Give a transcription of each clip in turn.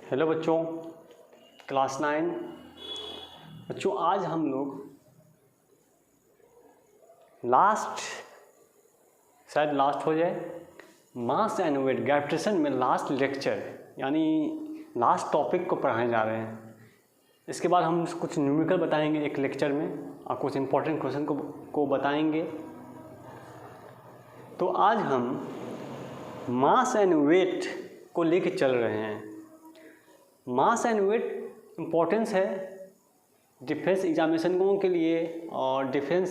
Hello बच्चों, class 9। बच्चों आज हम लोग शायद लास्ट हो जाए, मास एंड वेट ग्रेविटेशन में लास्ट लेक्चर यानी लास्ट टॉपिक को पढ़ाने जा रहे हैं। इसके बाद हम कुछ न्यूमेरिकल बताएंगे एक लेक्चर में और कुछ इम्पोर्टेंट क्वेश्चन को बताएंगे। तो आज हम मास एंड वेट को लेके चल रहे हैं। मास एंड वेट इम्पोर्टेंस है डिफेंस एग्जामिनेशनों के लिए और डिफेंस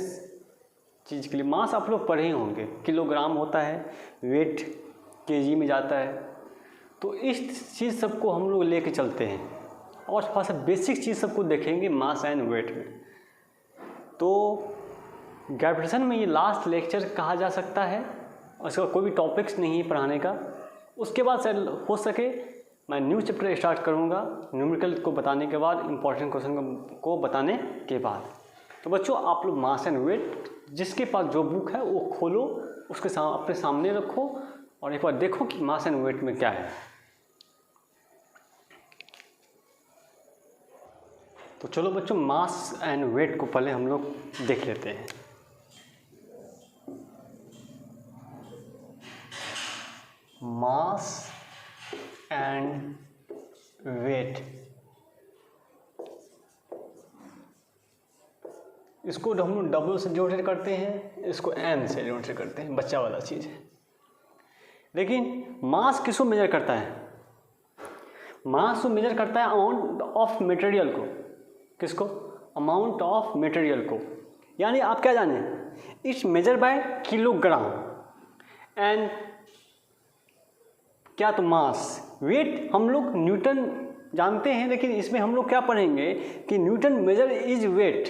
चीज़ के लिए। मास आप लोग पढ़े होंगे, किलोग्राम होता है, वेट केजी में जाता है। तो इस चीज़ सबको हम लोग लेके चलते हैं और थोड़ा सा बेसिक चीज़ सबको देखेंगे मास एंड वेट में। तो ग्रेविटेशन में ये लास्ट लेक्चर कहा जा सकता है और इसका कोई भी टॉपिक्स नहीं है पढ़ाने का। उसके बाद शायद हो सके मैं न्यू चैप्टर स्टार्ट करूँगा न्यूमेरिकल को बताने के बाद, इंपॉर्टेंट क्वेश्चन को बताने के बाद। तो बच्चों आप लोग मास एंड वेट जिसके पास जो बुक है वो खोलो, उसके अपने सामने रखो और एक बार देखो कि मास एंड वेट में क्या है। तो चलो बच्चों मास एंड वेट को पहले हम लोग देख लेते हैं। मास एंड वेट, इसको हम लोग W से डिनोटेट करते हैं, इसको M से डिनोटेट करते हैं, बच्चा वाला चीज़ है। लेकिन मास किसको मेजर करता है? मास को मेजर करता है अमाउंट ऑफ मटेरियल को। किसको? अमाउंट ऑफ मटेरियल को। यानी आप क्या जाने, it's measure by kilogram and क्या तो मास। वेट हम लोग न्यूटन जानते हैं, लेकिन इसमें हम लोग क्या पढ़ेंगे कि न्यूटन मेजर इज वेट।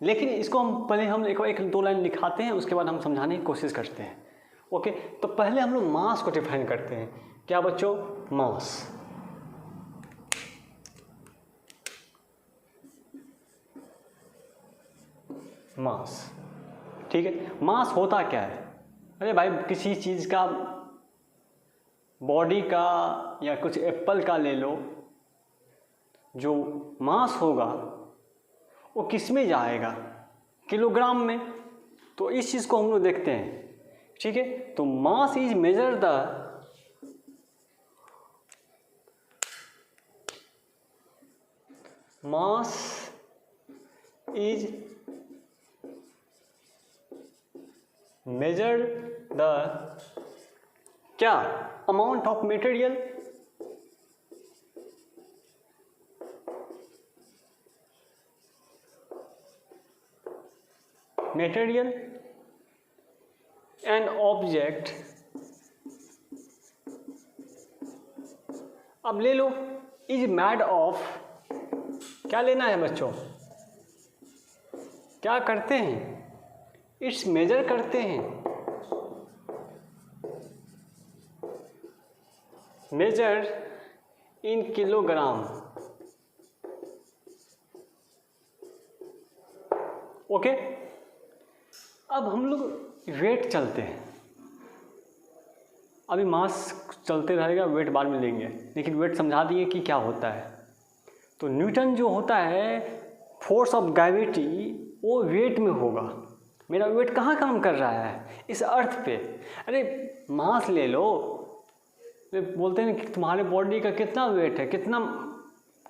लेकिन इसको हम पहले हम एक दो लाइन लिखाते हैं, उसके बाद हम समझाने की कोशिश करते हैं। ओके, तो पहले हम लोग मास को डिफाइन करते हैं। क्या बच्चों? मास। मास, ठीक है। मास होता क्या है? अरे भाई किसी चीज़ का, बॉडी का या कुछ एप्पल का ले लो, जो मास होगा वो किस में जाएगा? किलोग्राम में। तो इस चीज़ को हम लोग देखते हैं, ठीक है। तो मास इज मेजर द क्या? Amount of material. Material and object. अब ले लो इज मेड ऑफ। क्या लेना है बच्चों? क्या करते हैं? इट्स मेजर करते हैं। Measure in kilogram. ओके, अब हम लोग वेट चलते हैं। अभी मास चलते रहेगा, वेट बाद में लेंगे, लेकिन वेट समझा दिए कि क्या होता है। तो न्यूटन जो होता है, फोर्स ऑफ ग्रेविटी, वो वेट में होगा। मेरा वेट कहाँ काम कर रहा है? इस अर्थ पे। अरे मास ले लो, बोलते हैं कि तुम्हारे बॉडी का कितना वेट है, कितना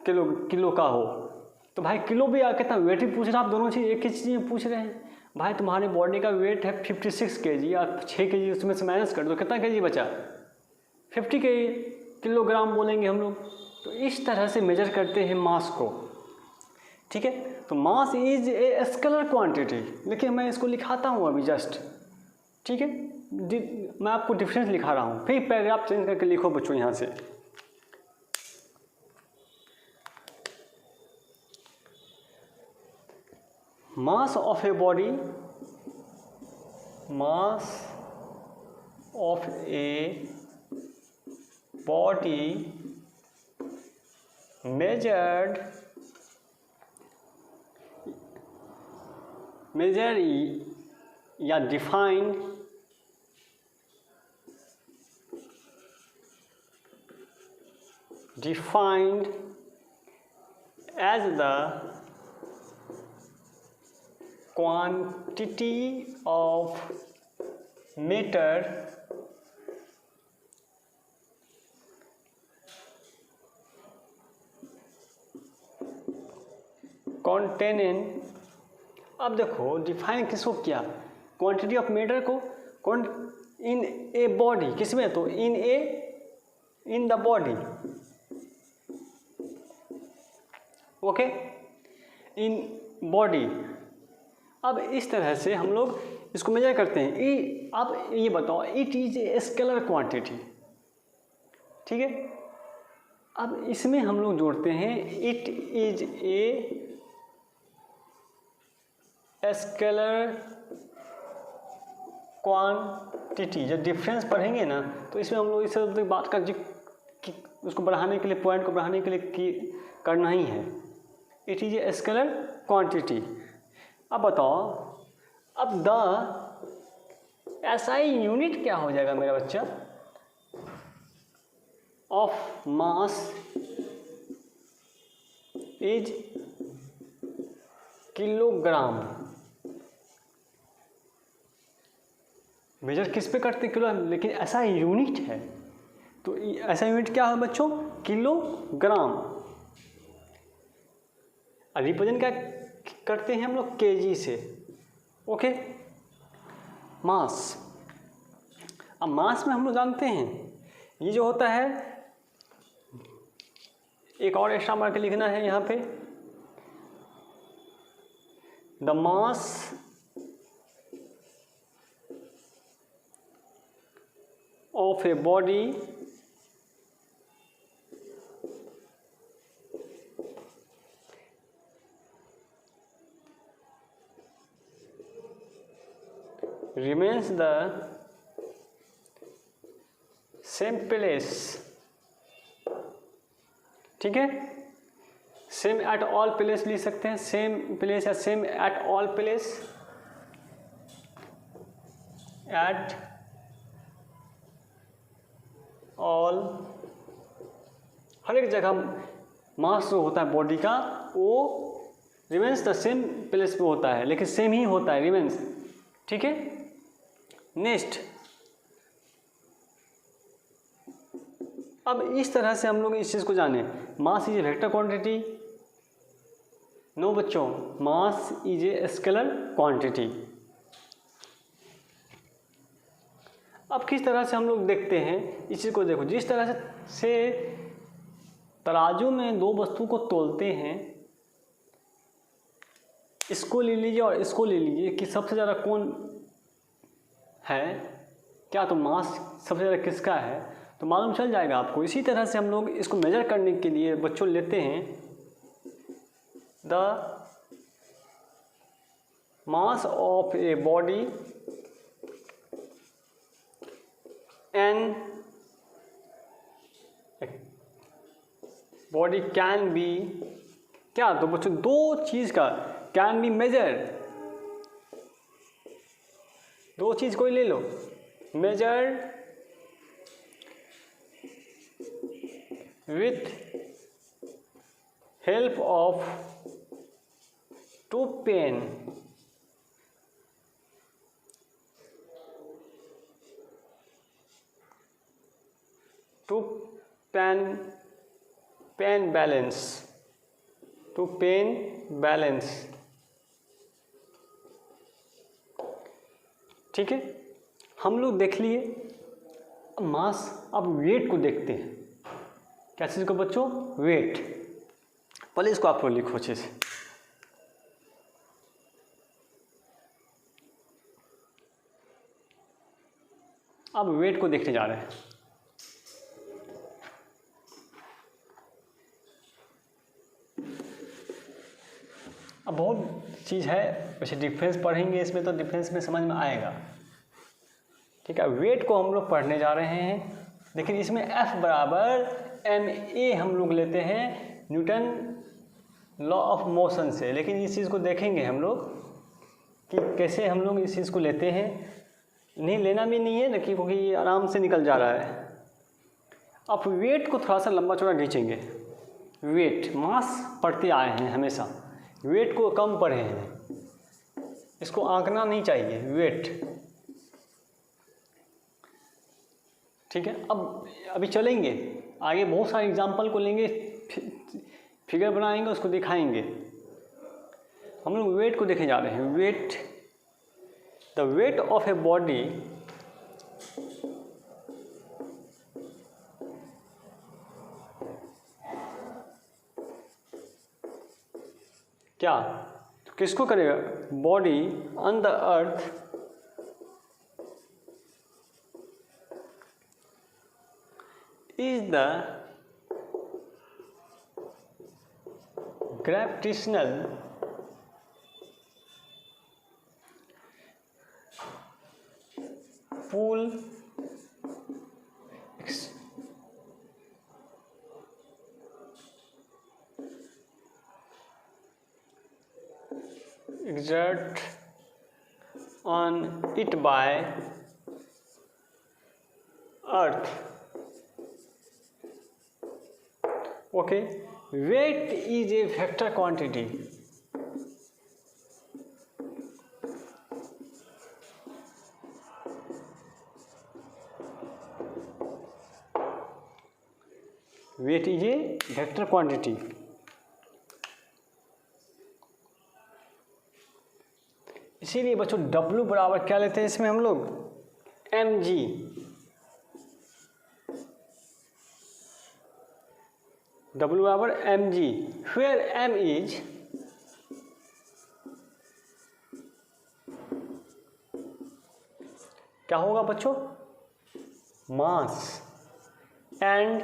किलो का हो। तो भाई किलो भी कितना वेट भी पूछ रहे हैं आप, दोनों चीज़ एक ही चीज़ में पूछ रहे हैं। भाई तुम्हारे बॉडी का वेट है 56 kg, आप 6 kg उसमें से माइनस कर दो, कितना kg बचा? 50 किलोग्राम बोलेंगे हम लोग। तो इस तरह से मेजर करते हैं मास को, ठीक है। तो मास इज ए स्केलर क्वांटिटी, लेकिन मैं इसको लिखाता हूँ अभी जस्ट, ठीक है। मैं आपको डिफरेंस लिखा रहा हूँ, फिर पैराग्राफ चेंज करके लिखो बच्चों यहाँ से। Mass of a body, mass of a body measure या defined defined as the quantity of matter containing, अब देखो डिफाइन किसको किया, क्वांटिटी ऑफ मैटर को इन ए बॉडी, किसमें, तो इन the body, okay, in body. अब इस तरह से हम लोग इसको मेजर करते हैं। आप ये बताओ, it is a scalar quantity, ठीक है। अब इसमें हम लोग जोड़ते हैं it is a scalar quantity. जब डिफरेंस पढ़ेंगे ना तो इसमें हम लोग इस बात का उसको बढ़ाने के लिए, पॉइंट को बढ़ाने के लिए करना ही है। It is a scalar quantity. अब बताओ, अब द एसआई यूनिट क्या हो जाएगा मेरा बच्चा, of mass is kilogram. Measure किस पे करते हैं, किलो, लेकिन ऐसा यूनिट है तो ऐसा यूनिट क्या है बच्चों, किलोग्राम। रिप्रेजेंट क्या करते हैं हम लोग, केजी से, ओके। मास, अब मास में हम लोग जानते हैं ये जो होता है, एक और एक्स्ट्रा मार्क लिखना है यहाँ पे, the mass of a body remains the same place, ठीक है। सेम एट ऑल प्लेस लिख सकते हैं, सेम प्लेस या same at all place, at all, हर एक जगह मास जो होता है बॉडी का वो रिमेंस द सेम प्लेस पे होता है, लेकिन सेम ही होता है, रिमेंस, ठीक है। नेक्स्ट, अब इस तरह से हम लोग इस चीज़ को जाने, mass is a vector quantity, no बच्चों, mass is a scalar quantity. अब किस तरह से हम लोग देखते हैं इस चीज़ को, देखो जिस तरह से तराजू में दो वस्तु को तोलते हैं, इसको ले लीजिए और इसको ले लीजिए कि सबसे ज़्यादा कौन है, क्या तो मास सबसे ज़्यादा किसका है, तो मालूम चल जाएगा आपको। इसी तरह से हम लोग इसको मेजर करने के लिए बच्चों लेते हैं the mass of a body and body can be, क्या तो बच्चों दो चीज़ का कैन बी मेजर, दो चीज़ कोई ले लो, major with help of two pen, two pen balance, two pen balance, ठीक है। हम लोग देख लिए। अब मास, अब वेट को देखते हैं। क्या चीज़ को बच्चों, वेट। पहले इसको आप लोग लिखो अच्छे से। अब वेट को देखने जा रहे हैं। अब बहुत चीज़ है, वैसे डिफरेंस पढ़ेंगे इसमें तो डिफरेंस में समझ में आएगा, ठीक है। वेट को हम लोग पढ़ने जा रहे हैं, लेकिन इसमें F बराबर ma हम लोग लेते हैं न्यूटन लॉ ऑफ मोशन से। लेकिन इस चीज़ को देखेंगे हम लोग कि कैसे हम लोग इस चीज़ को लेते हैं। नहीं लेना भी नहीं है, लेकिन क्योंकि ये आराम से निकल जा रहा है। अब वेट को थोड़ा सा लंबा चौड़ा खींचेंगे। वेट मास पढ़ते आए हैं हमेशा, वेट को कम पढ़े हैं, इसको आंकना नहीं चाहिए वेट। ठीक है, अब अभी चलेंगे आगे, बहुत सारे एग्जाम्पल को लेंगे, फिगर बनाएंगे, उसको दिखाएंगे। हम लोग वेट को देखे जा रहे हैं। Weight, the weight of a body क्या, किसको करेगा? Body on the earth is the gravitational pull exert on it by earth. Okay, weight is a vector quantity. Weight is a vector quantity. इसीलिए बच्चों W बराबर क्या लेते हैं इसमें हम लोग? mg। W बराबर mg, where m is क्या होगा बच्चों? Mass and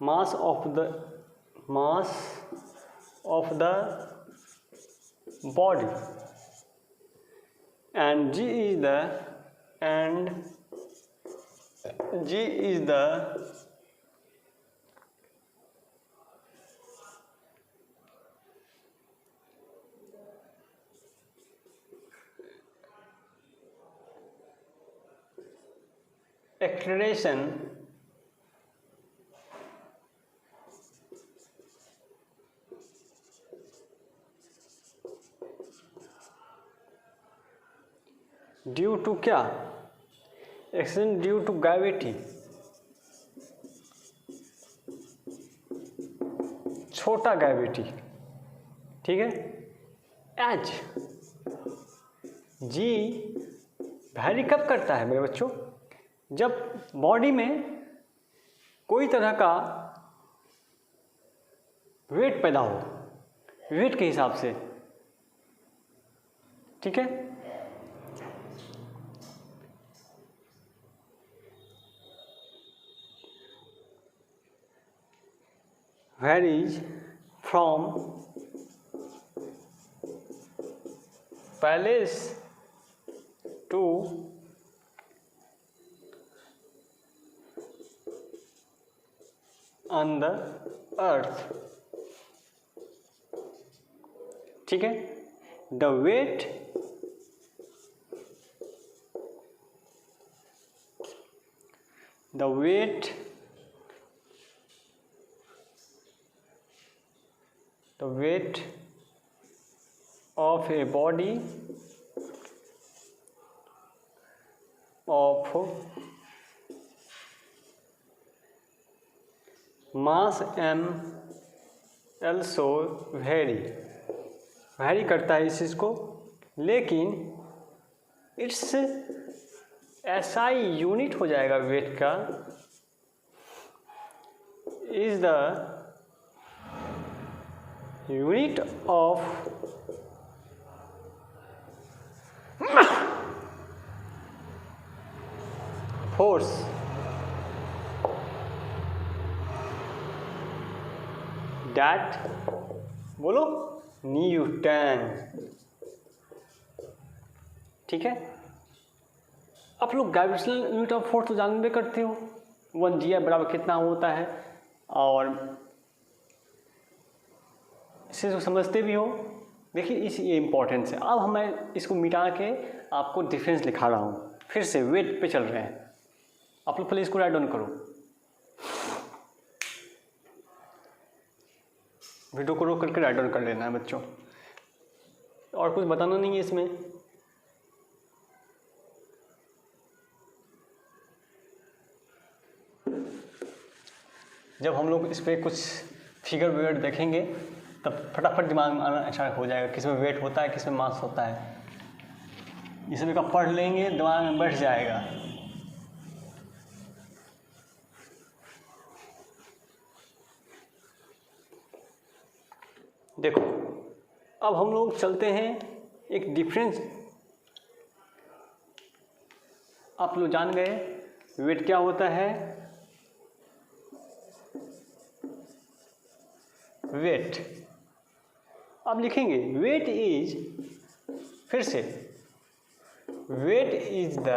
mass of the body, and G is the acceleration due to क्या? एक्सीडेंट ड्यू टू ग्रेविटी, छोटा ग्रेविटी। ठीक है, एच जी वैरी कब करता है मेरे बच्चों? जब बॉडी में कोई तरह का वेट पैदा हो, वेट के हिसाब से। ठीक है, varies from palace to on the earth। ठीक है, the weight of a body of mass m also vary करता है इस चीज़ को, लेकिन इट्स SI यूनिट हो जाएगा वेट का, is the unit of force that, बोलो, न्यूटन। ठीक है, आप लोग ग्रेविटेशनल यूनिट ऑफ फोर्स तो जानबे करते हो, 1 GI बराबर कितना होता है, और इसे तो समझते भी हो। देखिए इस ये इम्पोर्टेंस है। अब मैं इसको मिटा के आपको डिफरेंस लिखा रहा हूँ। फिर से वेट पे चल रहे हैं। आप लोग पहले इसको राइट डाउन करो, वीडियो को रोक करके राइट डाउन कर लेना है बच्चों, और कुछ बताना नहीं है इसमें। जब हम लोग इस पर कुछ फिगर वेट देखेंगे तब फटाफट दिमाग में आना स्टार्ट हो जाएगा, किस में वेट होता है, किस में मास होता है। इसमें का पढ़ लेंगे दिमाग में बैठ जाएगा। देखो अब हम लोग चलते हैं एक डिफरेंस। आप लोग जान गए वेट क्या होता है। वेट अब लिखेंगे वेट इज, फिर से weight is the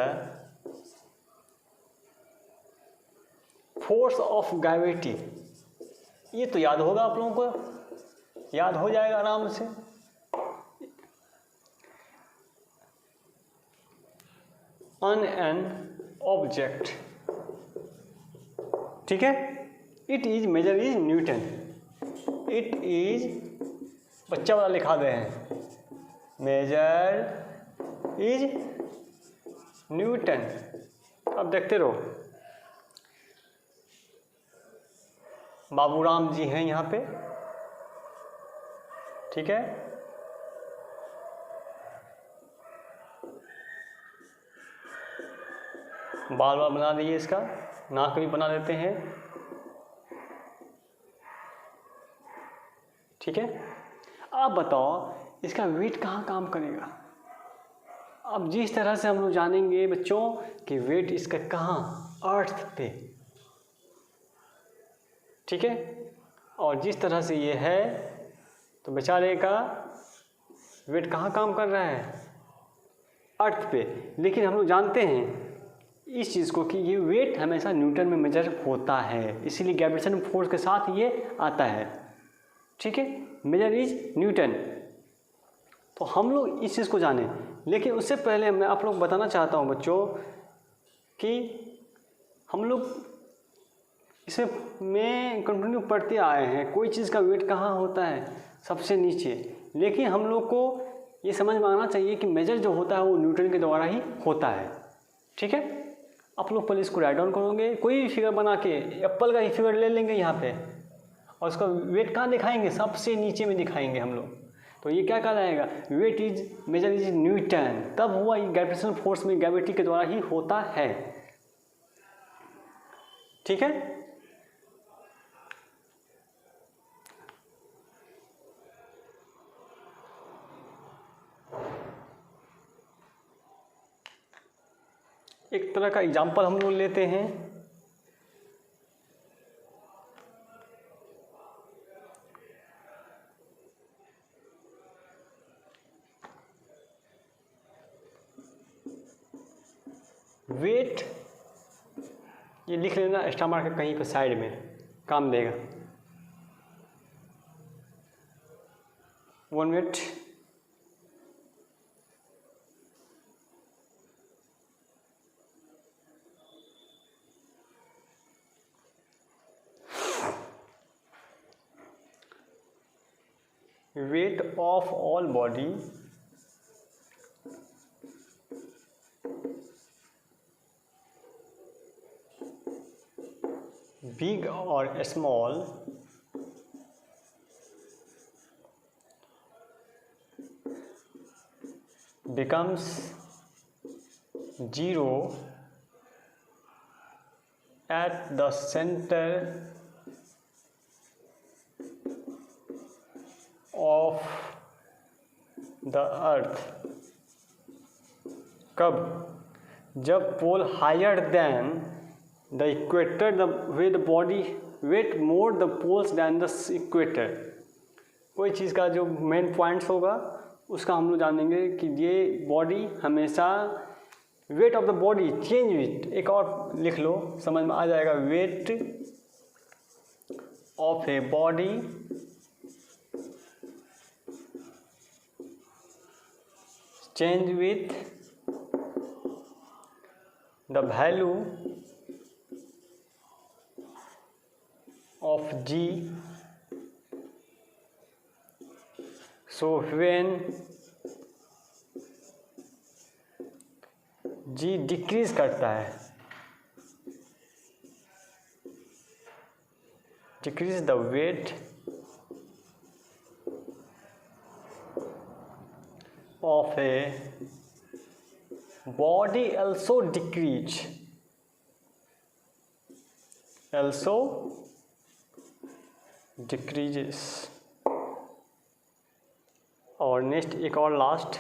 force of gravity. ये तो याद होगा आप लोगों को, याद हो जाएगा आराम से। ऑन एन ऑब्जेक्ट, ठीक है। It is measure is newton, it is, बच्चा वाला लिखा दे हैं, मेजर इज न्यूटन। अब देखते रहो, बाबूराम जी हैं यहाँ पे, ठीक है। बाल बाल बना दिए, इसका नाक भी बना देते हैं, ठीक है। आप बताओ इसका वेट कहाँ काम करेगा। अब जिस तरह से हम लोग जानेंगे बच्चों कि वेट इसका कहाँ, अर्थ पे, ठीक है। और जिस तरह से ये है तो बेचारे का वेट कहाँ काम कर रहा है, अर्थ पे। लेकिन हम लोग जानते हैं इस चीज़ को कि ये वेट हमेशा न्यूटन में मेजर होता है, इसीलिए ग्रेविटेशन फोर्स के साथ ये आता है, ठीक है। Measure is newton. तो हम लोग इस चीज़ को जाने, लेकिन उससे पहले मैं आप लोग बताना चाहता हूँ बच्चों कि हम लोग इसमें कंटिन्यू पढ़ते आए हैं, कोई चीज़ का वेट कहाँ होता है, सबसे नीचे। लेकिन हम लोग को ये समझ में आना चाहिए कि मेजर जो होता है वो न्यूटन के द्वारा ही होता है, ठीक है। आप लोग पहले इसको राइट डाउन करोगे, कोई भी फिगर बना के एप्पल का ही फिगर ले लेंगे यहाँ पे, और उसका वेट कहाँ दिखाएंगे, सबसे नीचे में दिखाएंगे हम लोग। तो ये क्या कहलाएगा, weight is measure is newton. तब हुआ ग्रेविटेशनल फोर्स में ग्रेविटी के द्वारा ही होता है, ठीक है। एक तरह का एग्जाम्पल हम लोग लेते हैं। वेट, ये लिख लेना स्टार मार के कहीं पे साइड में, काम देगा। One weight weight of all body big or small becomes 0 at the center of the earth। कब, जब pole higher than the equator, the way the body weight more the poles than the equator. कोई चीज़ का जो main points होगा उसका हम लोग जानेंगे कि ये बॉडी हमेशा, wait of the body change with, एक और लिख लो समझ में आ जाएगा, wait of a body change with the value of G. So when G decrease करता है, decrease the weight of a body also decreases. और नेक्स्ट एक और last,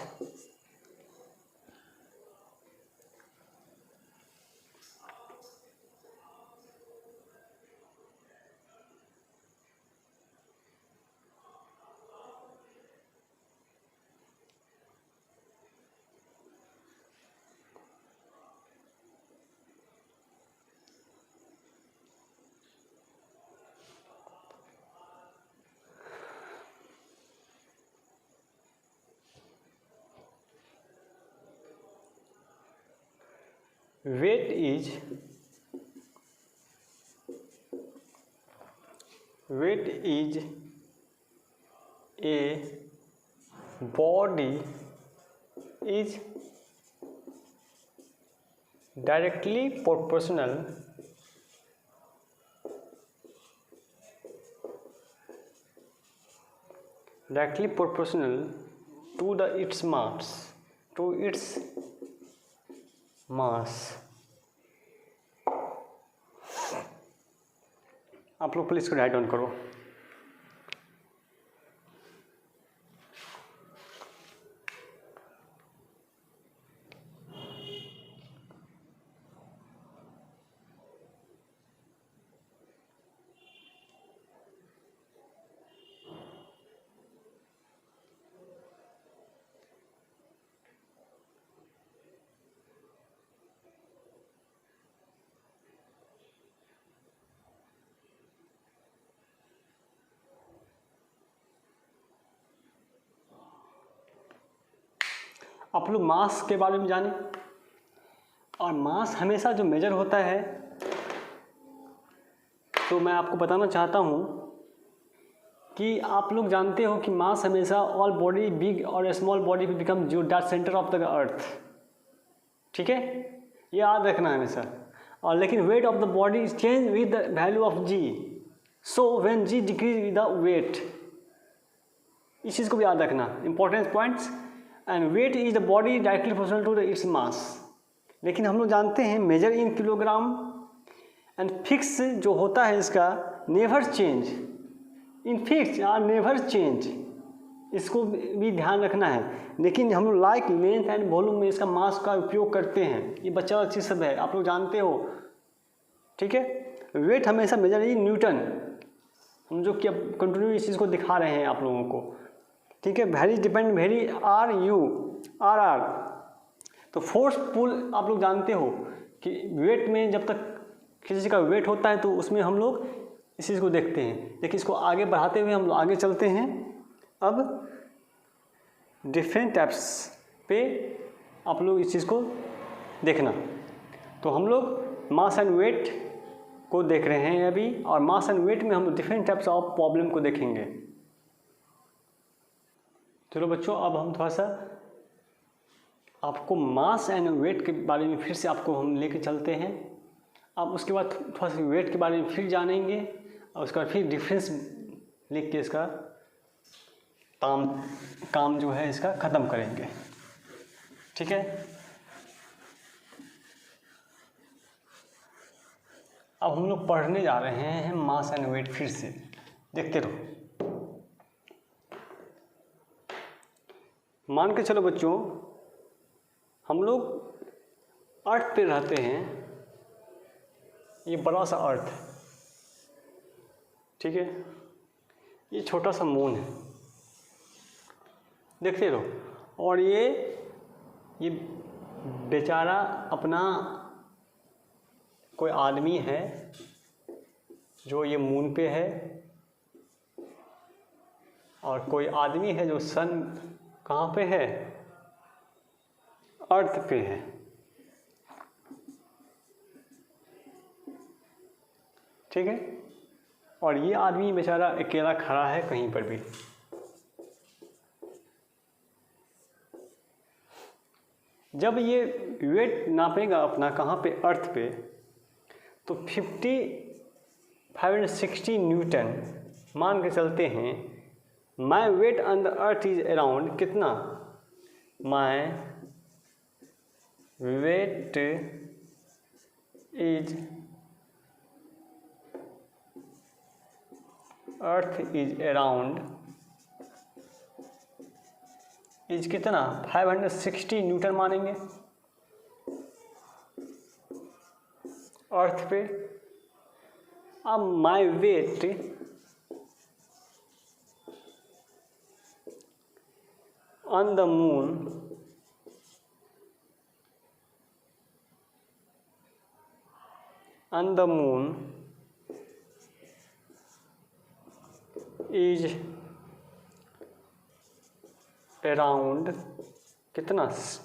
weight is a body is directly proportional to its मास। आप लोग please इसको write down करो। आप लोग मास के बारे में जाने, और मास हमेशा जो मेजर होता है, तो मैं आपको बताना चाहता हूँ कि आप लोग जानते हो कि मास हमेशा ऑल बॉडी बिग और स्मॉल बॉडी पे बिकम जो that centre of the earth, ठीक है, ये याद रखना है हमेशा। और लेकिन weight of the body change with the value of G, so when G decrease the weight, इस चीज़ को भी याद रखना, important points. And weight is the body directly proportional to the its mass. लेकिन हम लोग जानते हैं measure in kilogram and fix जो होता है इसका नेवर चेंज, इन फिक्स या नेवर चेंज, इसको भी ध्यान रखना है। लेकिन हम लोग लाइक लेंथ एंड वॉल्यूम में इसका मास का उपयोग करते हैं, ये बच्चा वाला चीज़ सब है, आप लोग जानते हो, ठीक है। वेट हमेशा मेजर इन न्यूटन, हम जो कि अब कंटिन्यू इस चीज़ को दिखा रहे हैं आप लोगों को, ठीक है। Very depend very are. तो फोर्स पुल आप लोग जानते हो कि वेट में जब तक किसी चीज़ का वेट होता है तो उसमें हम लोग इस चीज़ को देखते हैं। लेकिन इसको आगे बढ़ाते हुए हम लोग आगे चलते हैं। अब डिफरेंट टाइप्स पे आप लोग इस चीज़ को देखना। तो हम लोग मास एंड वेट को देख रहे हैं अभी, और मास एंड वेट में हम लोग डिफरेंट टाइप्स ऑफ प्रॉब्लम को देखेंगे। चलो बच्चों, अब हम थोड़ा सा आपको मास एंड वेट के बारे में फिर से आपको हम लेके चलते हैं। अब उसके बाद थोड़ा सा वेट के बारे में फिर जानेंगे, और उसके बाद फिर डिफरेंस लिख के इसका काम जो है इसका ख़त्म करेंगे, ठीक है। अब हम लोग पढ़ने जा रहे हैं मास एंड वेट, फिर से देखते रहो। मान के चलो बच्चों, हम लोग अर्थ पे रहते हैं, ये बड़ा सा अर्थ, ठीक है, ये छोटा सा मून है, देखते रहो। और ये बेचारा अपना कोई आदमी है जो ये मून पे है, और कोई आदमी है जो सन कहाँ पे है, अर्थ पे है, ठीक है। और ये आदमी बेचारा अकेला खड़ा है कहीं पर भी। जब ये वेट नापेगा अपना कहाँ पे, अर्थ पे, तो 5560 न्यूटन मान के चलते हैं। My weight on the earth is around कितना, my weight is earth is around is कितना 560 न्यूटन मानेंगे अर्थ पे। अब my weight on the moon is around कितना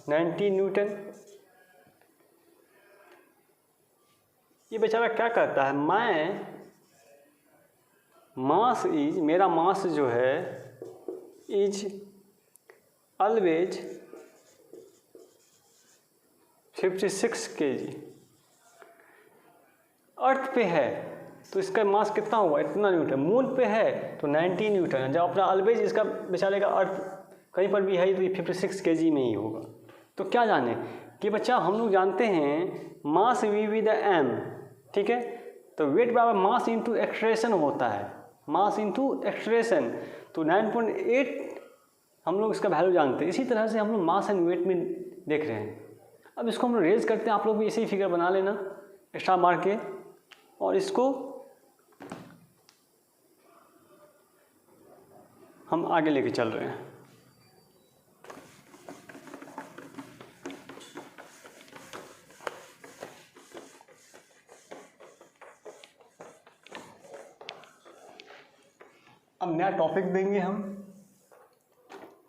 90 न्यूटन। ये बेचारा क्या करता है, मेरा मास जो है इज ऑलवेज 56 kg। अर्थ पे है तो इसका मास कितना होगा, इतना न्यूटन। मून पे है तो 90 न्यूटन है। जब अपना ऑलवेज इसका बेचारे का अर्थ कहीं पर भी है तो ये 56 kg में ही होगा। तो क्या जाने कि बच्चा, हम लोग जानते हैं mass we we the M, ठीक है। तो वेट बराबर मास इंटू एक्सलेरेशन होता है, मास इंटू एक्सलेरेशन। तो 9.8 हम लोग इसका वैल्यू जानते हैं। इसी तरह से हम लोग मास एंड वेट में देख रहे हैं। अब इसको हम लोग रेज करते हैं। आप लोग भी ऐसे ही फिगर बना लेना एक्स्ट्रा मार के, और इसको हम आगे लेके चल रहे हैं। अब नया टॉपिक देंगे हम,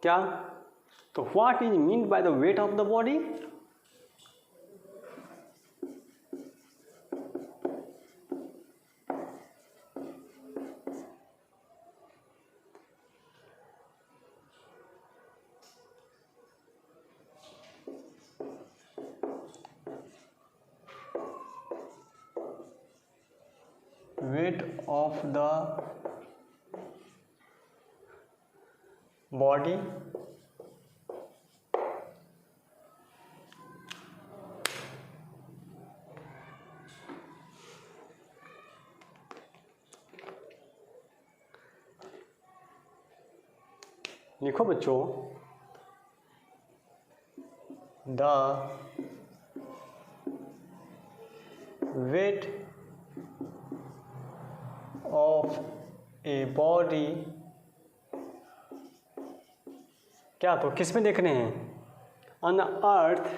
क्या, तो what is mean by the weight of the body. weight of the body लिखो बच्चों, the weight of a body, क्या, तो किस में देख रहे हैं, on earth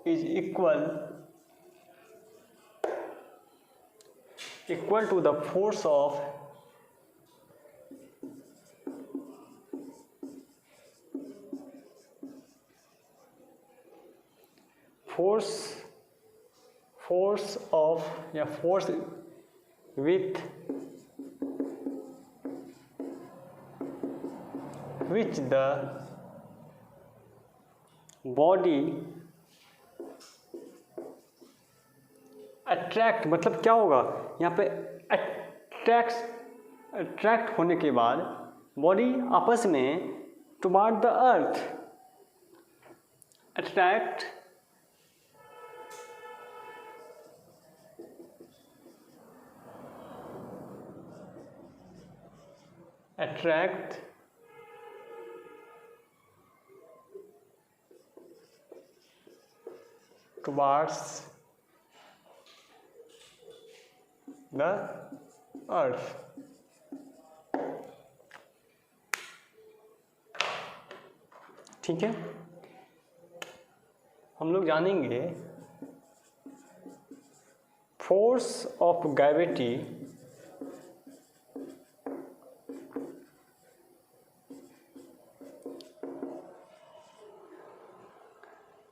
is equal to the force of force with which the body attract, मतलब क्या होगा यहाँ पे, अट्रैक्ट होने के बाद बॉडी आपस में toward the earth, attract towards the earth। ठीक है, हम लोग जानेंगे force of gravity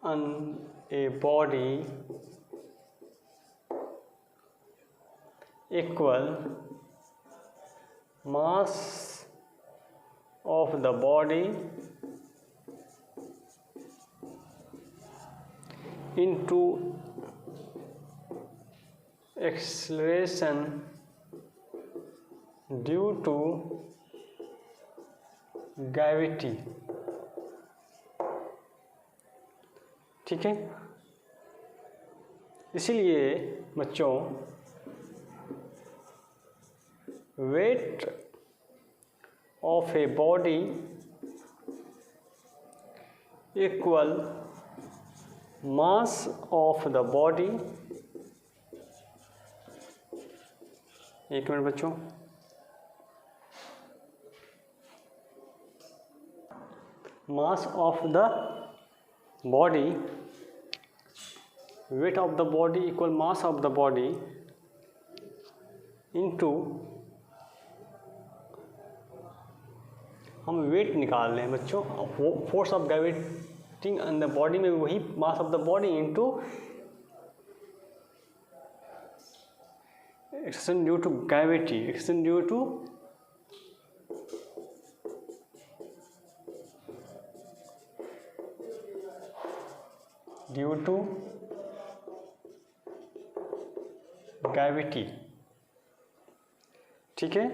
a body equal mass of the body into acceleration due to gravity। ठीक है, इसीलिए बच्चों weight of a body equal mass of the body। एक मिनट बच्चों, mass of the body, weight of the body equal mass of the body into, हम weight निकाल रहे हैं बच्चों, force of graviting in the body में वही mass of the body into action due to gravity, action due to gravity. ठीक है,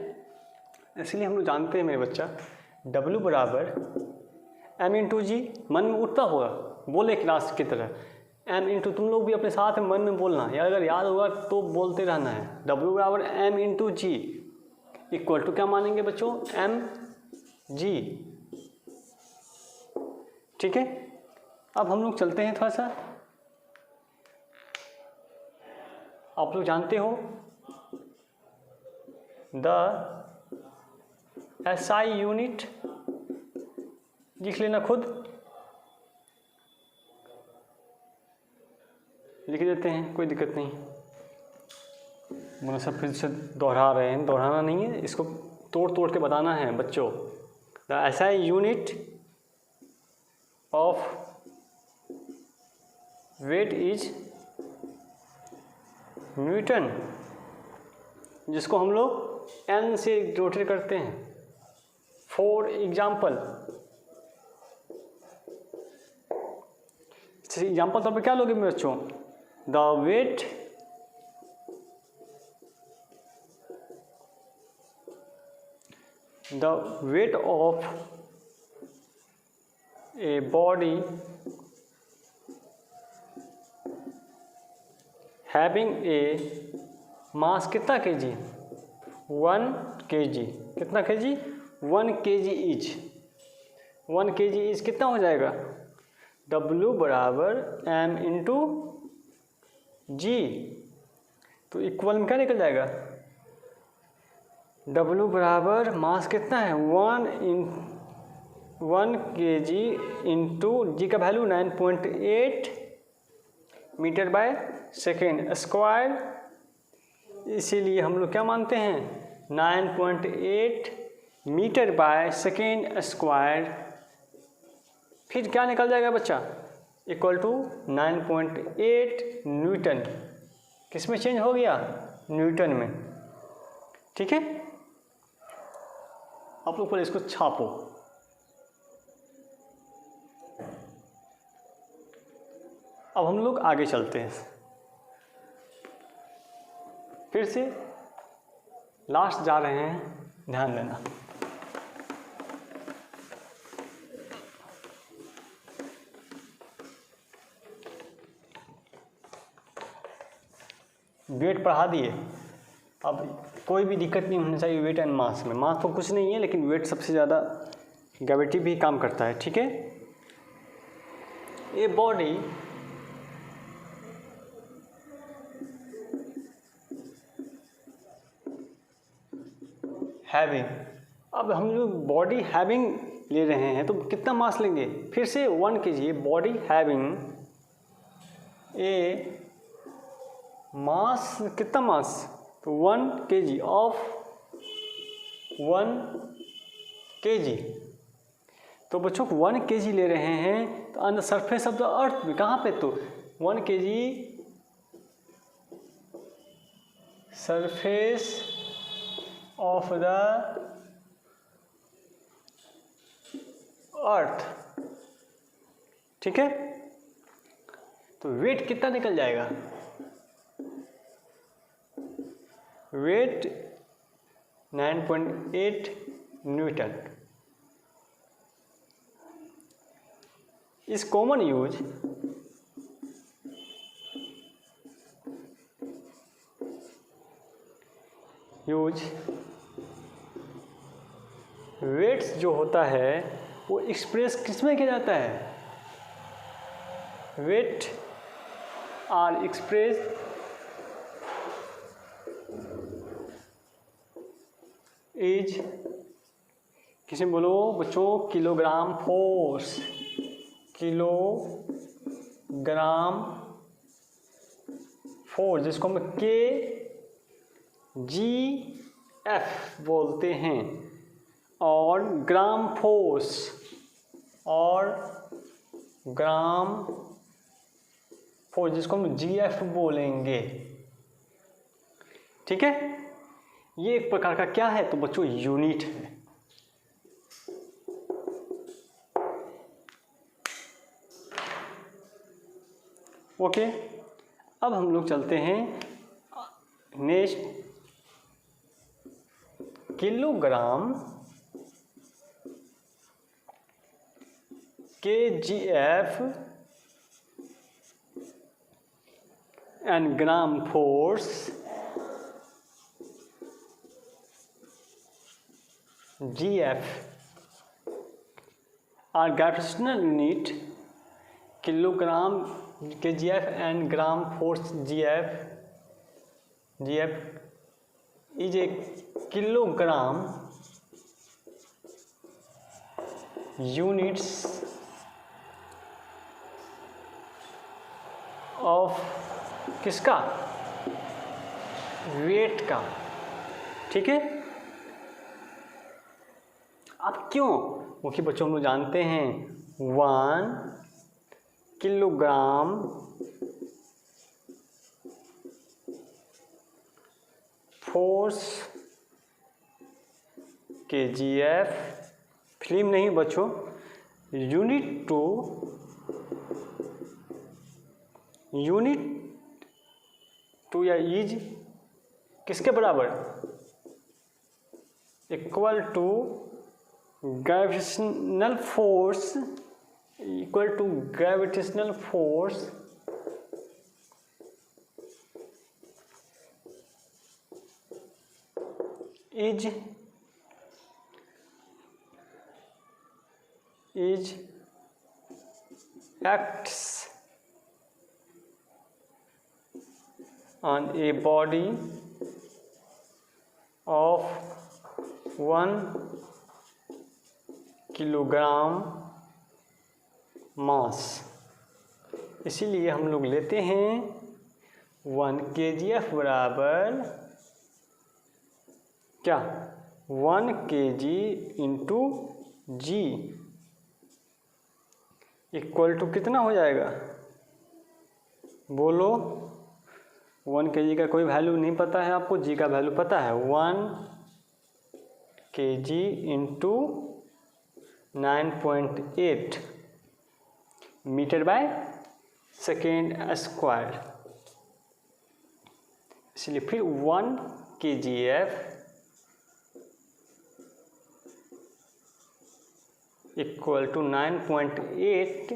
इसलिए हम लोग जानते हैं मेरे बच्चा W बराबर m इंटू जी, मन में उठता होगा, बोले क्लास की तरह m इंटू, तुम लोग भी अपने साथ में मन में बोलना, या अगर याद होगा तो बोलते रहना है। W बराबर m into G equal to क्या मानेंगे बच्चों, m g। ठीक है, अब हम लोग चलते हैं थोड़ा सा, आप लोग जानते हो द SI यूनिट, लिख लेना खुद, लिख देते हैं, कोई दिक्कत नहीं। मैंने सब फिर से दोहरा रहे हैं, दोहराना नहीं है, इसको तोड़ तोड़ के बताना है बच्चों। The SI unit of weight is newton, जिसको हम लोग n से रोटेट करते हैं। फॉर एग्जाम्पल, एग्जाम्पल तौर पर क्या लोगे बच्चों, the weight of a body having a mass कितना kg, 1 kg, कितना kg, 1 kg each, 1 kg each कितना हो जाएगा, W बराबर m इंटू जी, तो इक्वल में क्या निकल जाएगा, W बराबर मास कितना है 1 kg इंटू जी का value 9.8 metre by second square. इसीलिए हम लोग क्या मानते हैं, 9.8 मीटर बाय सेकेंड स्क्वायर। फिर क्या निकल जाएगा बच्चा, इक्वल टू 9.8 न्यूटन। किस में चेंज हो गया, न्यूटन में। ठीक है, आप लोग पहले इसको छापो। अब हम लोग आगे चलते हैं, फिर से लास्ट जा रहे हैं, ध्यान देना। वेट पढ़ा दिए, अब कोई भी दिक्कत नहीं होनी चाहिए वेट एंड मास में। मास तो कुछ नहीं है, लेकिन वेट सबसे ज़्यादा ग्रेविटी भी काम करता है। ठीक है, ये बॉडी हैविंग, अब हम लोग बॉडी हैविंग ले रहे हैं तो कितना मास लेंगे, फिर से 1 kg, body having a mass, कितना मास, तो 1 kg ऑफ 1 kg। तो बच्चों 1 kg ले रहे हैं तो on the surface of the अर्थ में, कहाँ पे, तो 1 kg surface of the earth, ठीक है। तो वेट कितना निकल जाएगा, वेट 9.8 न्यूटन। इस कॉमन यूज वेट्स जो होता है वो एक्सप्रेस किस में किया जाता है, वेट आर एक्सप्रेस इज, किसी में बोलो बच्चों, किलोग्राम फोर्स, किलोग्राम फोर्स, जिसको हम KGF बोलते हैं, और ग्राम फोर्स जिसको हम GF बोलेंगे, ठीक है। ये एक प्रकार का क्या है, तो बच्चों यूनिट है। ओके, अब हम लोग चलते हैं next, kilogram KGF and gram force GF are gravitational unit. Kilogram KGF and gram force GF is a kilogram units of किसका, वेट का, ठीक है। अब क्यों, क्योंकि बच्चों हम लोग जानते हैं 1 किलोग्राम फोर्स KGF, फिल्म नहीं बच्चों, यूनिट टू या इज किसके बराबर, equal to gravitational force, is acts on a body of 1 kilogram मास। इसीलिए हम लोग लेते हैं 1 kgf बराबर क्या, 1 kg into G equal to कितना हो जाएगा, बोलो। 1 kg का कोई वैल्यू नहीं पता है आपको, G का वैल्यू पता है, 1 kg into 9.8 metre by second square. इसलिए फिर 1 kgf equal to 9.8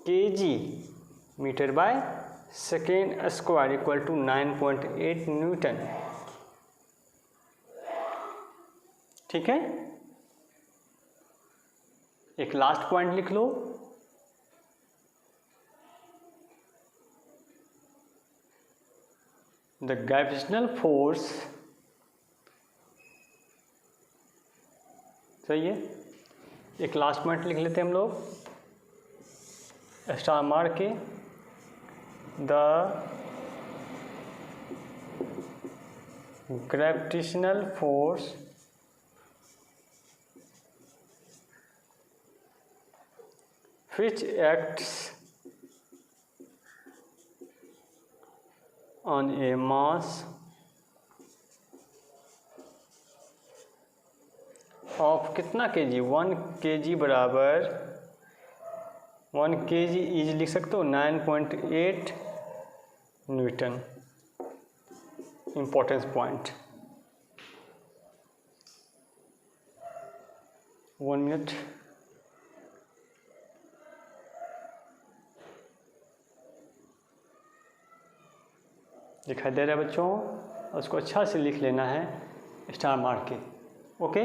kg metre by second square equal to 9.8 newton, ठीक है। एक लास्ट पॉइंट लिख लो, द ग्रेविटेशनल फोर्स, सही है। एक लास्ट पॉइंट लिख लेते हैं हम लोग स्टार मार के, the gravitational force which acts on a mass of कितना kg, 1 kg बराबर 1 kg इज लिख सकते हो 9.8 न्यूटन। Importance point, 1 minute. दिखाई दे रहा है बच्चों? उसको अच्छा से लिख लेना है स्टार मार के। ओके,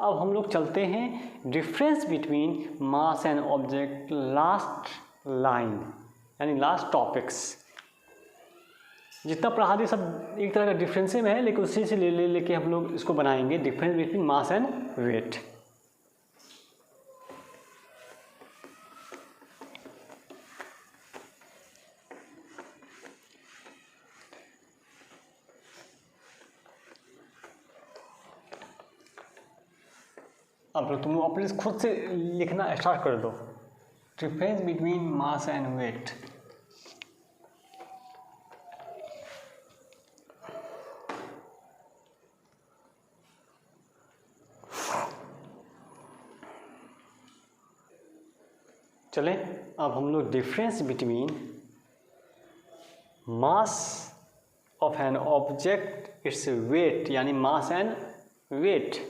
अब हम लोग चलते हैं difference between mass and object, last line यानी लास्ट टॉपिक्स। जितना पढ़ा दी सब एक तरह का डिफरेंस में है, लेकिन उसी से लेके हम लोग इसको बनाएंगे difference between mass and weight. अब तुम अपने खुद से लिखना स्टार्ट कर दो, difference between mass and weight. चले, अब हम लोग difference between mass of an object its weight यानी मास एंड वेट।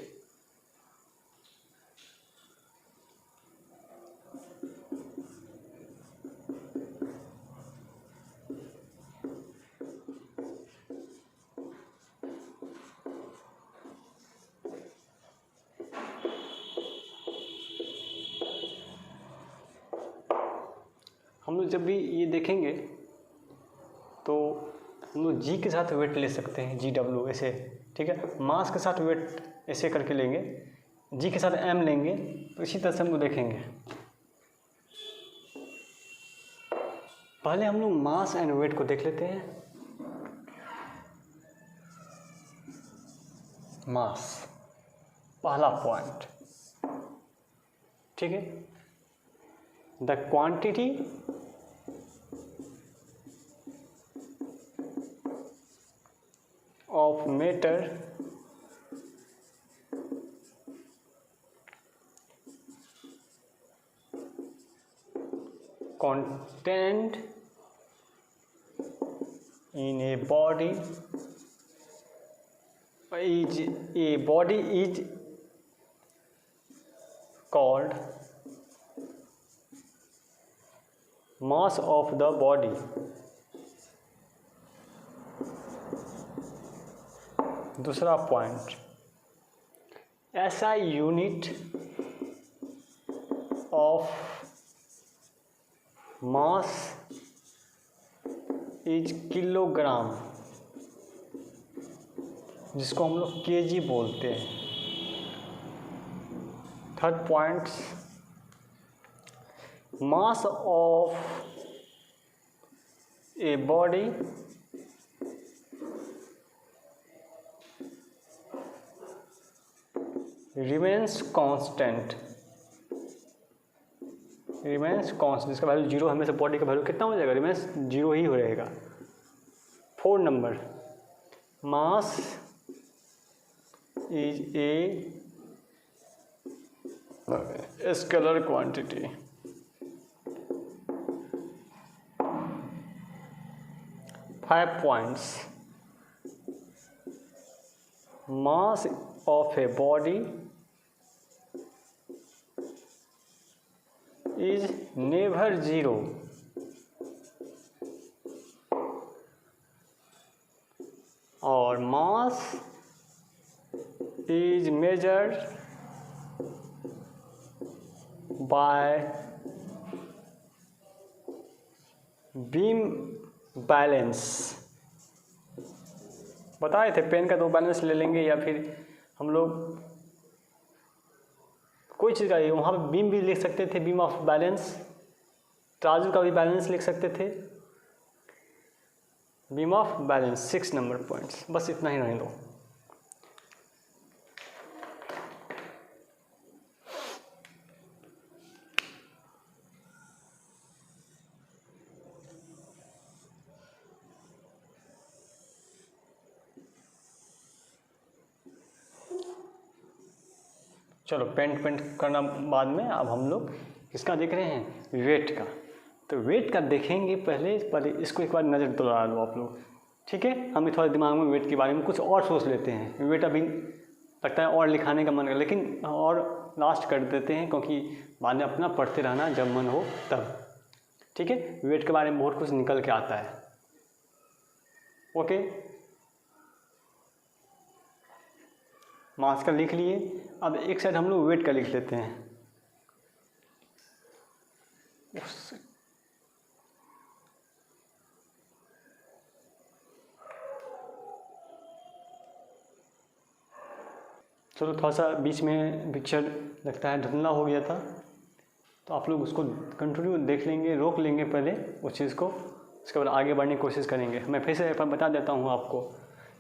हम लोग जब भी ये देखेंगे तो हम लोग जी के साथ वेट ले सकते हैं, जी डब्ल्यू ऐसे, ठीक है। मास के साथ वेट ऐसे करके लेंगे, जी के साथ एम लेंगे, तो इसी तरह से हम लोग देखेंगे। पहले हम लोग मास एंड वेट को देख लेते हैं। मास पहला पॉइंट, ठीक है। The quantity of matter contained in a body is called mass of the body। दूसरा point, SI unit of mass is kilogram, जिसको हम लोग केजी बोलते हैं। Third point, mass of a body remains constant, जिसका value zero, हमेशा body का value कितना हो जाएगा, रिमेन्स जीरो ही हो रहेगा। 4 number, mass is a scalar quantity. 5 points, mass of a body is never zero, और mass is measured by beam balance। बताए थे पेन का 2 बैलेंस ले लेंगे, या फिर हम लोग कोई चीज़ का, वहाँ पे बीम भी लिख सकते थे, बीम ऑफ बैलेंस। ट्राजू का भी बैलेंस लिख सकते थे, beam of balance. 6 number points, बस इतना ही रहने दो। चलो पेंट करना बाद में, अब हम लोग किसका देख रहे हैं, वेट का। तो वेट का देखेंगे, पहले इसको एक बार नज़र दौड़ा लो आप लोग, ठीक है। हमें थोड़ा दिमाग में वेट के बारे में कुछ और सोच लेते हैं। वेट अभी लगता है और लिखाने का मन कर, लेकिन और लास्ट कर देते हैं, क्योंकि बाद में अपना पढ़ते रहना जब मन हो तब, ठीक है। वेट के बारे में बहुत कुछ निकल के आता है, ओके। मास का लिख लिए, अब एक साइड हम लोग वेट का लिख लेते हैं। चलो थोड़ा सा बीच में पिक्चर लगता है धुंधला हो गया था, तो आप लोग उसको कंटिन्यू देख लेंगे, रोक लेंगे पहले उस चीज़ को, उसके बाद आगे बढ़ने की कोशिश करेंगे। मैं फिर से बता देता हूँ आपको।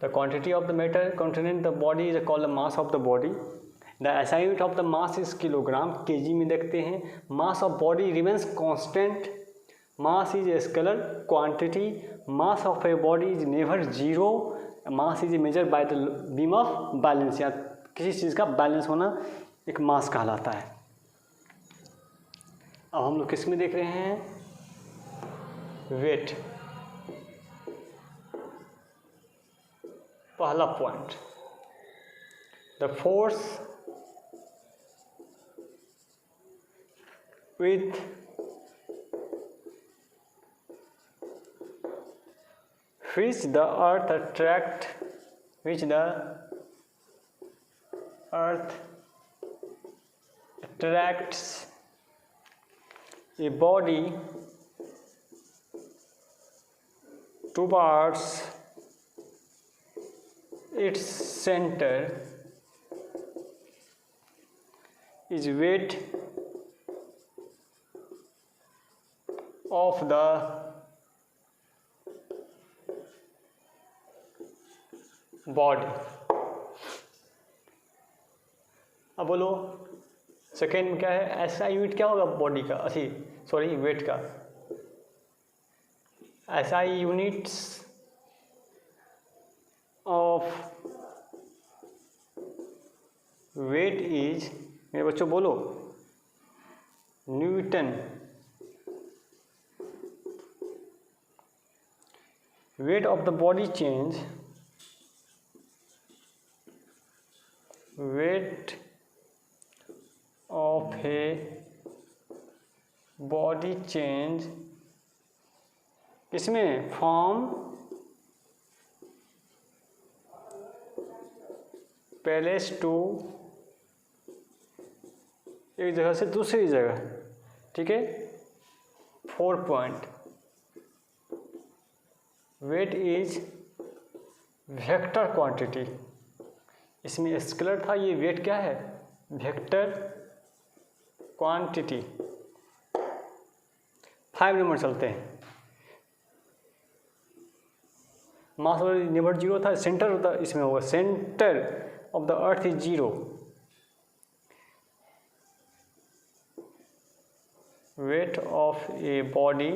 The quantity of the matter containing the body is called the mass of the body. The SI unit of the mass is kilogram, kg में देखते हैं। Mass of body remains constant, mass is a scalar quantity, mass of a body is never zero, mass is measure by the beam of balance, या किसी चीज़ का balance होना एक मास कहलाता है। अब हम लोग किस में देख रहे हैं, वेट। पहला point, the force with which the earth attracts a body towards its center is weight of the body। अब बोलो सेकेंड में क्या है, SI यूनिट क्या होगा बॉडी का, वेट का। SI units of weight is, मेरे बच्चों बोलो, newton. Weight of the body change, weight of a body change किसमें, फ्रॉम पैलेस टू, एक जगह से दूसरी जगह, ठीक है। 4 point, weight is vector quantity, इसमें स्केलर था, ये वेट क्या है, वेक्टर क्वांटिटी। 5 नंबर चलते हैं, मास नेवर जीरो था, सेंटर होता इसमें होगा, centre of the earth is zero. Wait of a body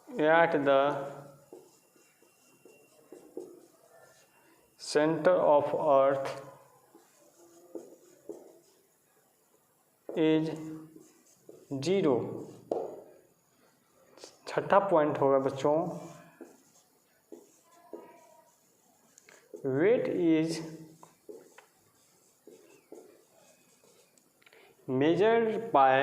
at the center of earth is 0। छठा पॉइंट होगा बच्चों, वेट इज measured by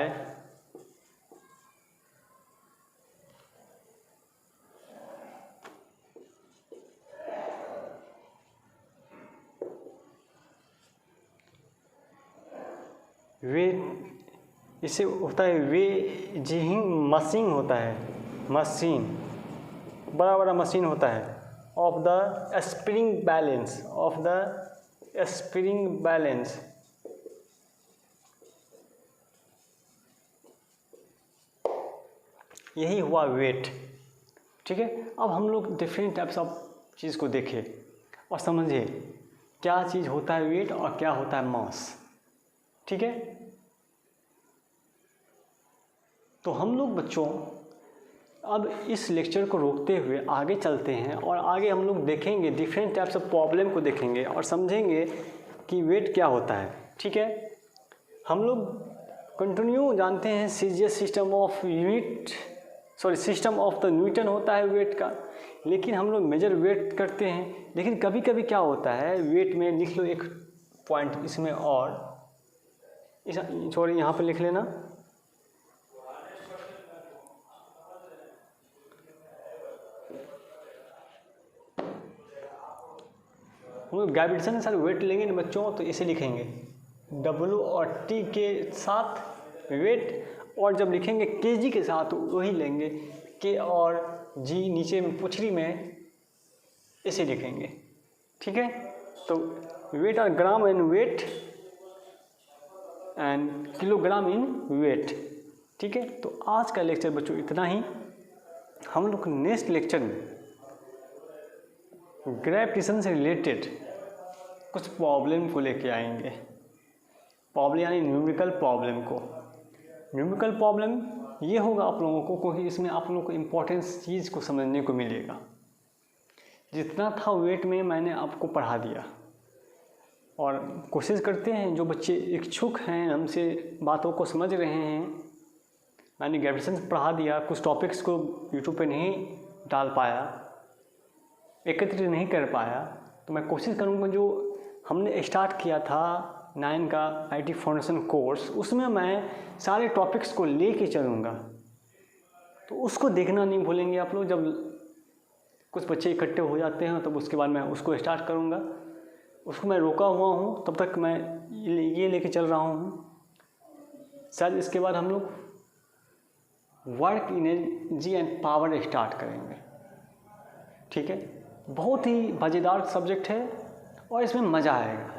वे, इसे होता है वेजिंग मशीन होता है, मशीन, बड़ा बड़ा मशीन होता है, of the spring balance, of the spring balance. यही हुआ वेट, ठीक है। अब हम लोग डिफरेंट टाइप्स ऑफ चीज़ को देखें और समझे क्या चीज़ होता है वेट और क्या होता है मास, ठीक है। तो हम लोग बच्चों अब इस लेक्चर को रोकते हुए आगे चलते हैं और आगे हम लोग देखेंगे डिफरेंट टाइप्स ऑफ प्रॉब्लम को देखेंगे और समझेंगे कि वेट क्या होता है। ठीक है, हम लोग कंटिन्यू जानते हैं CGS system of the Newton होता है वेट का, लेकिन हम लोग मेजर वेट करते हैं। लेकिन कभी कभी क्या होता है, वेट में लिख लो एक पॉइंट इसमें और यहाँ पे लिख लेना, हम लोग ग्रेविटेशन के साथ वेट लेंगे ना बच्चों, तो इसे लिखेंगे W और T के साथ वेट, और जब लिखेंगे kg के साथ तो वही लेंगे K और G नीचे में पुछड़ी में इसे लिखेंगे। ठीक है, तो वेट और gram in weight and kilogram in weight. ठीक है, तो आज का लेक्चर बच्चों इतना ही। हम लोग नेक्स्ट लेक्चर में ग्रेविटेशन से रिलेटेड कुछ प्रॉब्लम को लेके आएंगे। प्रॉब्लम यानी न्यूमेरिकल प्रॉब्लम को। न्यूमेरिकल प्रॉब्लम ये होगा आप लोगों को, क्योंकि इसमें आप लोगों को इम्पोर्टेंस चीज़ को समझने को मिलेगा। जितना था वेट में मैंने आपको पढ़ा दिया, और कोशिश करते हैं जो बच्चे इच्छुक हैं हमसे बातों को समझ रहे हैं, मैंने ग्रेविटेशन पढ़ा दिया, कुछ टॉपिक्स को यूट्यूब पे नहीं डाल पाया, एकत्रित नहीं कर पाया, तो मैं कोशिश करूँगा जो हमने स्टार्ट किया था 9 का IT फाउंडेशन कोर्स, उसमें मैं सारे टॉपिक्स को लेके चलूँगा। तो उसको देखना नहीं भूलेंगे आप लोग। जब कुछ बच्चे इकट्ठे हो जाते हैं तब उसके बाद मैं उसको स्टार्ट करूँगा। उसको मैं रोका हुआ हूँ, तब तक मैं ये लेके चल रहा हूँ। शायद इसके बाद हम लोग work energy and power start करेंगे। ठीक है, बहुत ही मज़ेदार सब्जेक्ट है और इसमें मज़ा आएगा।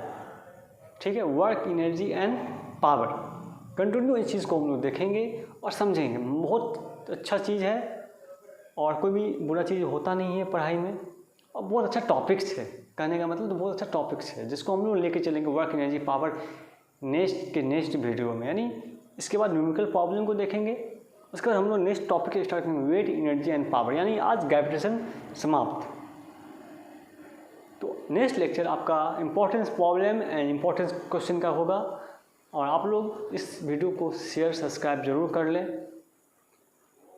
ठीक है, work energy and power, continue इस चीज़ को हम लोग देखेंगे और समझेंगे। बहुत अच्छा चीज़ है और कोई भी बुरा चीज़ होता नहीं है पढ़ाई में, और बहुत अच्छा टॉपिक्स है। कहने का मतलब तो बहुत अच्छा टॉपिक्स है जिसको हम लोग लेके चलेंगे work energy power next video में। यानी इसके बाद न्यूमेरिकल प्रॉब्लम को देखेंगे, उसके बाद हम लोग नेक्स्ट टॉपिक स्टार्ट करेंगे वेट एनर्जी एंड पावर। यानी आज ग्रेविटेशन समाप्त। तो नेक्स्ट लेक्चर आपका importance problem and importance question का होगा, और आप लोग इस वीडियो को शेयर सब्सक्राइब जरूर कर लें।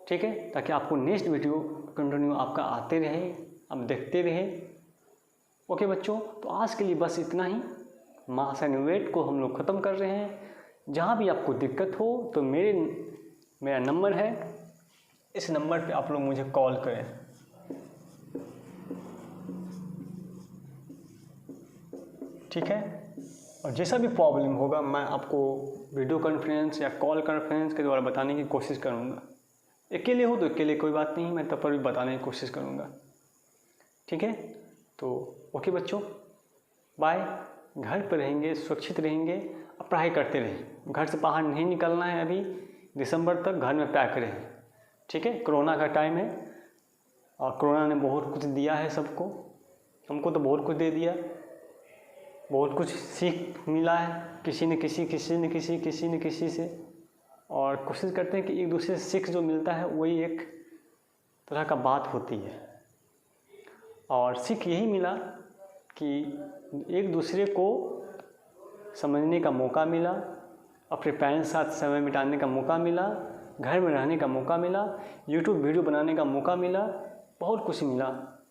ठीक है, ताकि आपको नेक्स्ट वीडियो कंटिन्यू आपका आते रहे, आप देखते रहे। ओके बच्चों, तो आज के लिए बस इतना ही। मास एंड वेट को हम लोग ख़त्म कर रहे हैं। जहाँ भी आपको दिक्कत हो तो मेरा नंबर है, इस नंबर पे आप लोग मुझे कॉल करें। ठीक है, और जैसा भी प्रॉब्लम होगा मैं आपको वीडियो कॉन्फ्रेंस या कॉल कॉन्फ्रेंस के द्वारा बताने की कोशिश करूँगा। अकेले हो तो अकेले कोई बात नहीं, मैं तब पर भी बताने की कोशिश करूँगा। ठीक है, तो ओके बच्चों, बाय। घर पर रहेंगे, सुरक्षित रहेंगे और पढ़ाई करते रहें। घर से बाहर नहीं निकलना है, अभी दिसंबर तक घर में पैक रहें। ठीक है, कोरोना का टाइम है और कोरोना ने बहुत कुछ दिया है सबको, हमको तो बहुत कुछ दे दिया, बहुत कुछ सीख मिला है, किसी न किसी से। और कोशिश करते हैं कि एक दूसरे से सीख जो मिलता है वही एक तरह का बात होती है। और सीख यही मिला कि एक दूसरे को समझने का मौका मिला, अपने पेरेंट्स के साथ समय बिताने का मौका मिला, घर में रहने का मौका मिला, यूट्यूब वीडियो बनाने का मौका मिला, बहुत कुछ मिला।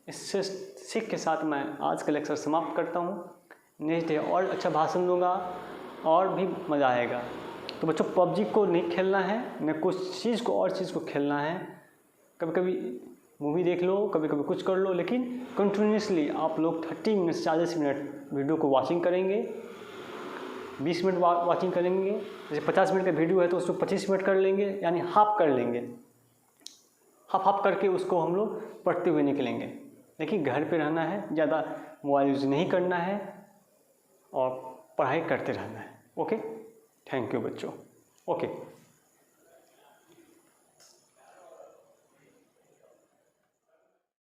इससे सीख के साथ मैं आज का लेक्चर समाप्त करता हूँ। नेक्स्ट डे और अच्छा भाषण दूंगा और भी मज़ा आएगा। तो बच्चों, पबजी को नहीं खेलना है, न कुछ चीज़ को और चीज़ को खेलना है। कभी कभी मूवी देख लो, कभी कभी कुछ कर लो, लेकिन कंटिन्यूसली आप लोग 30 मिनट 40 मिनट वीडियो को वॉचिंग करेंगे, 20 मिनट वॉचिंग करेंगे। जैसे 50 मिनट का वीडियो है तो उसको 25 मिनट कर लेंगे, यानी हाफ कर लेंगे। हाफ करके उसको हम लोग पढ़ते हुए निकलेंगे। लेकिन घर पे रहना है, ज़्यादा मोबाइल यूज़ नहीं करना है और पढ़ाई करते रहना है। ओके, थैंक यू बच्चों। ओके।